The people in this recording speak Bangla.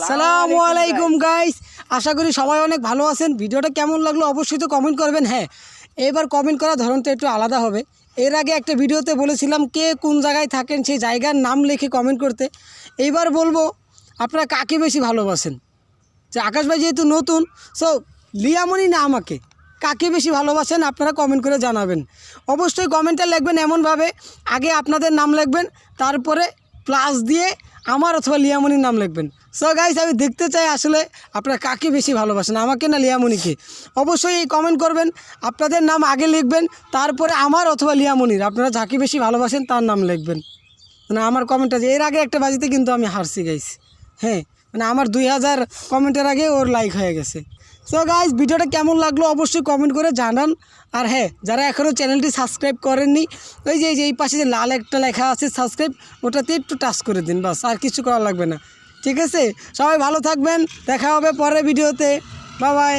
আসসালামু আলাইকুম গাইস, আশা করি সবাই অনেক ভালো আছেন। ভিডিওটা কেমন লাগলো অবশ্যই তো কমেন্ট করবেন। হ্যাঁ, এবার কমেন্ট করার ধরনটা একটু আলাদা হবে। এর আগে একটা ভিডিওতে বলেছিলাম কে কোন জায়গায় থাকেন সেই জায়গার নাম লিখে কমেন্ট করতে। এইবার বলবো আপনারা কাকে বেশি ভালোবাসেন। যে আকাশ ভাই যেহেতু নতুন, সো লিয়ামনি না আমাকে কাকে বেশি ভালোবাসেন আপনারা কমেন্ট করে জানাবেন। অবশ্যই কমেন্টে লিখবেন এমনভাবে, আগে আপনাদের নাম লিখবেন, তারপরে প্লাস দিয়ে আমার অথবা লিয়ামনির নাম লিখবেন। সো গাইস, আমি দেখতে চাই আসলে আপনারা কাকে বেশি ভালোবাসেন, আমাকে না লিয়ামনিকে। অবশ্যই এই কমেন্ট করবেন, আপনাদের নাম আগে লিখবেন, তারপরে আমার অথবা লিয়ামনির, আপনারা যাকে বেশি ভালোবাসেন তার নাম লিখবেন। মানে আমার কমেন্ট আছে, এর আগে একটা বাজিতে কিন্তু আমি হারছি গাইস। হ্যাঁ, মানে আমার 2000 কমেন্টের আগে ওর লাইক হয়ে গেছে। সো গাইস, ভিডিওটা কেমন লাগলো অবশ্যই কমেন্ট করে জানান। আর হ্যাঁ, যারা এখনও চ্যানেলটি সাবস্ক্রাইব করেননি, ওই যে এই পাশে যে লাল একটা লেখা আছে সাবস্ক্রাইব, ওটাতে একটু টাচ করে দিন, বাস আর কিছু করা লাগবে না। ঠিক আছে, সবাই ভালো থাকবেন, দেখা হবে পরের ভিডিওতে। Bye bye.